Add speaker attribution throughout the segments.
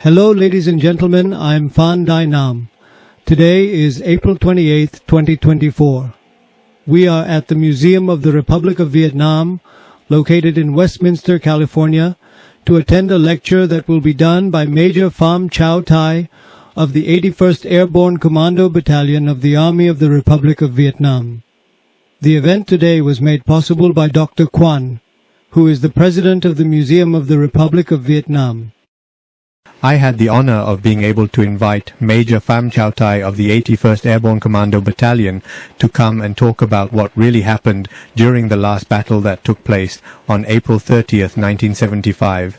Speaker 1: Hello, ladies and gentlemen. I'm Phan Dai Nam. Today is April 28th, 2024. We are at the Museum of the Republic of Vietnam, located in Westminster, California, to attend a lecture that will be done by Major Pham Chau Tai of the 81st Airborne Commando Battalion of the Army of the Republic of Vietnam. The event today was made possible by Dr. Quan, who is the President of the Museum of the Republic of Vietnam.
Speaker 2: I had the honor of being able to invite Major Pham Chau Tai of the 81st Airborne Commando Battalion to come and talk about what really happened during the last battle that took place on April 30th, 1975.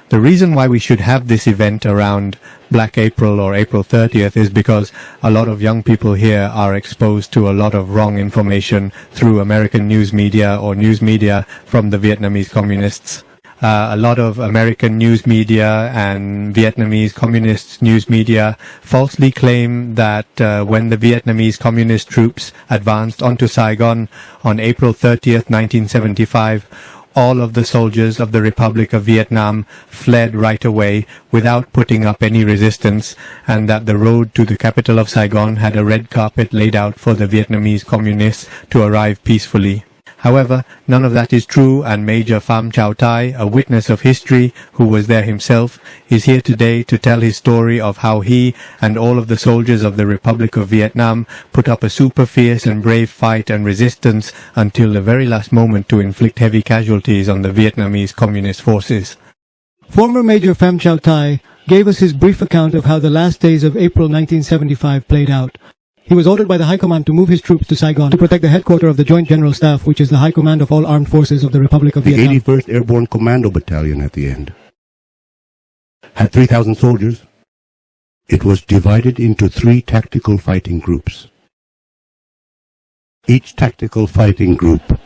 Speaker 2: The reason why we should have this event around Black April or April 30th is because a lot of young people here are exposed to a lot of wrong information through American news media or news media from the Vietnamese communists. A lot of American news media and Vietnamese communist news media falsely claim that when the Vietnamese communist troops advanced onto Saigon on April 30th, 1975, all of the soldiers of the Republic of Vietnam fled right away without putting up any resistance, and that the road to the capital of Saigon had a red carpet laid out for the Vietnamese communists to arrive peacefully. However, none of that is true, and Major Pham Chau Tai, a witness of history who was there himself, is here today to tell his story of how he and all of the soldiers of the Republic of Vietnam put up a super fierce and brave fight and resistance until the very last moment to inflict heavy casualties on the Vietnamese communist forces.
Speaker 1: Former Major Pham Chau Tai gave us his brief account of how the last days of April 1975 played out. He was ordered by the High Command to move his troops to Saigon to protect the headquarters of the Joint General Staff, which is the High Command of all armed forces of the Republic of Vietnam.
Speaker 3: The 81st Airborne Commando Battalion at the end had 3,000 soldiers. It was divided into 3 tactical fighting groups. Each tactical fighting group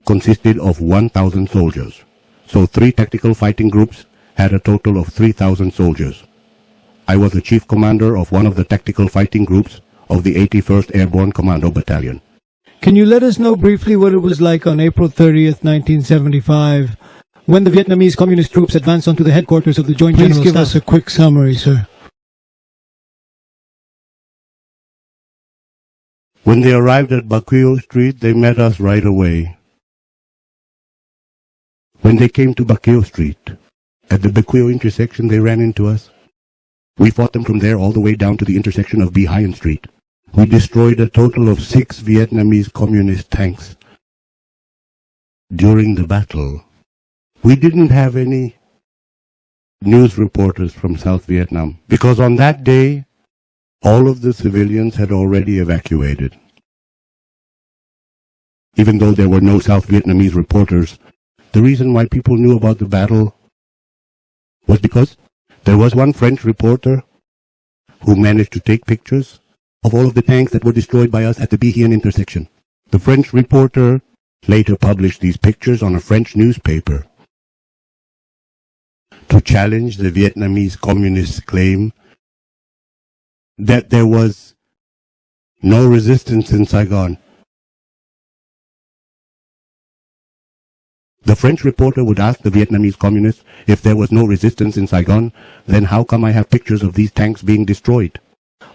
Speaker 3: consisted of 1,000 soldiers. So 3 tactical fighting groups had a total of 3,000 soldiers. I was the chief commander of one of the tactical fighting groups of the 81st Airborne Commando Battalion.
Speaker 1: Can you let us know briefly what it was like on April 30th, 1975, when the Vietnamese communist troops advanced onto the headquarters of the Joint General Staff? Please give us a quick summary, sir.
Speaker 3: When they arrived at Bac Quy Street, they met us right away. When they came to Bac Quy Street, at the Bac Quy intersection, they ran into us. We fought them from there all the way down to the intersection of Bi Hien Street. We destroyed a total of 6 Vietnamese communist tanks. During the battle, we didn't have any news reporters from South Vietnam, because on that day, all of the civilians had already evacuated. Even though there were no South Vietnamese reporters, the reason why people knew about the battle was because there was one French reporter who managed to take pictures of all of the tanks that were destroyed by us at the Bi Hien intersection. The French reporter later published these pictures on a French newspaper to challenge the Vietnamese communists' claim that there was no resistance in Saigon. The French reporter would ask the Vietnamese communists, if there was no resistance in Saigon, then how come I have pictures of these tanks being destroyed?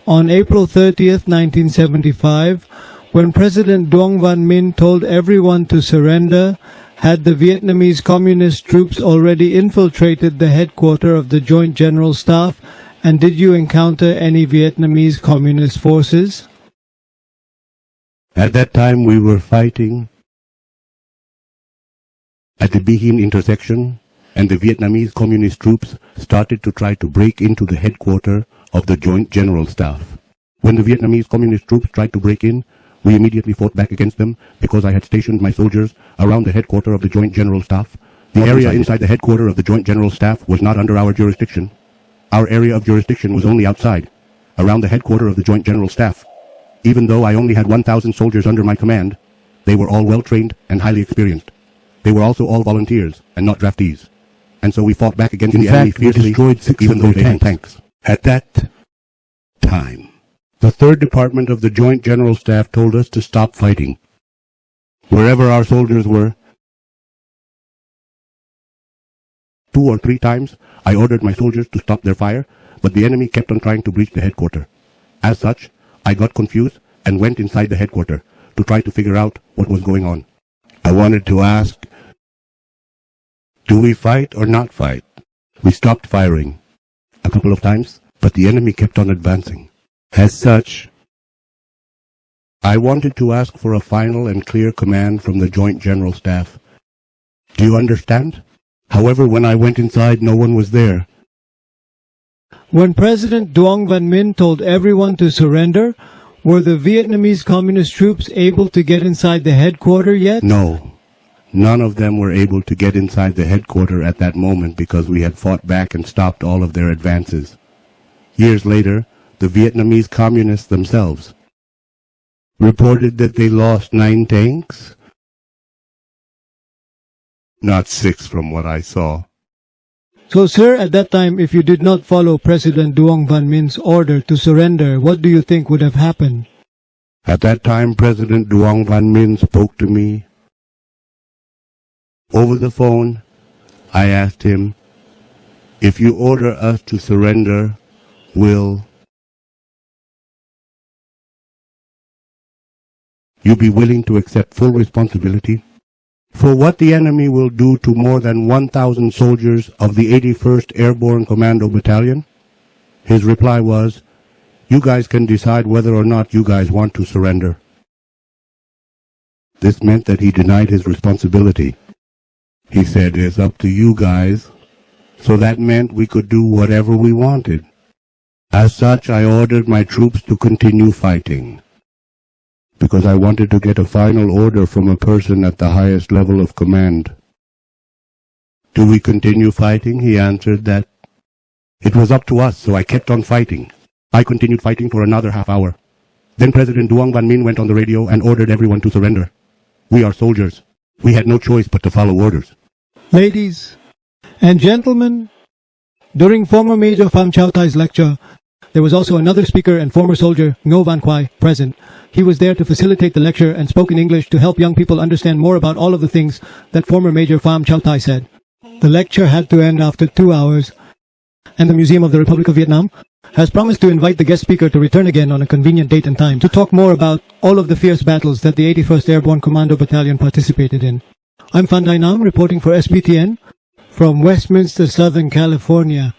Speaker 1: On April 30th, 1975, when President Duong Van Minh told everyone to surrender, had the Vietnamese communist troops already infiltrated the headquarters of the Joint General Staff, and did you encounter any Vietnamese communist forces?
Speaker 3: At that time we were fighting at the Bi Hien intersection, and the Vietnamese communist troops started to try to break into the headquarters of the Joint General Staff. When the Vietnamese communist troops tried to break in, we immediately fought back against them because I had stationed my soldiers around the headquarters of the Joint General Staff. The area inside the headquarters of the Joint General Staff was not under our jurisdiction. Our area of jurisdiction was only outside, around the headquarters of the Joint General Staff. Even though I only had 1,000 soldiers under my command, they were all well-trained and highly experienced. They were also all volunteers and not draftees. And so we fought back against the enemy fiercely, destroyed 6 even though they had tanks. At that time, the 3rd Department of the Joint General Staff told us to stop fighting. Wherever our soldiers were, 2 or 3 times, I ordered my soldiers to stop their fire, but the enemy kept on trying to breach the headquarters. As such, I got confused and went inside the headquarters to try to figure out what was going on. I wanted to ask, do we fight or not fight? We stopped firing a couple of times, but the enemy kept on advancing. As such, I wanted to ask for a final and clear command from the Joint General Staff. Do you understand? However, when I went inside, no one was there.
Speaker 1: When President Duong Van Minh told everyone to surrender, were the Vietnamese communist troops able to get inside the headquarters yet?
Speaker 3: No. None of them were able to get inside the headquarters at that moment because we had fought back and stopped all of their advances. Years later, the Vietnamese communists themselves reported that they lost 9 tanks. Not 6 from what I saw.
Speaker 1: So, sir, at that time, if you did not follow President Duong Van Minh's order to surrender, what do you think would have happened?
Speaker 3: At that time, President Duong Van Minh spoke to me. Over the phone, I asked him, if you order us to surrender, will you be willing to accept full responsibility for what the enemy will do to more than 1,000 soldiers of the 81st Airborne Commando Battalion? His reply was, you guys can decide whether or not you guys want to surrender. This meant that he denied his responsibility. He said, it's up to you guys. So that meant we could do whatever we wanted. As such, I ordered my troops to continue fighting, because I wanted to get a final order from a person at the highest level of command. Do we continue fighting? He answered that it was up to us, so I kept on fighting. I continued fighting for another half hour. Then President Duong Van Minh went on the radio and ordered everyone to surrender. We are soldiers. We had no choice but to follow orders.
Speaker 1: Ladies and gentlemen, during former Major Pham Chau Tai's lecture, there was also another speaker and former soldier, Ngo Van Quai, present. He was there to facilitate the lecture and spoke in English to help young people understand more about all of the things that former Major Pham Chau Tai said. The lecture had to end after 2 hours, and the Museum of the Republic of Vietnam has promised to invite the guest speaker to return again on a convenient date and time to talk more about all of the fierce battles that the 81st Airborne Commando Battalion participated in. I'm Phan Dai Nam, reporting for SBTN from Westminster, Southern California.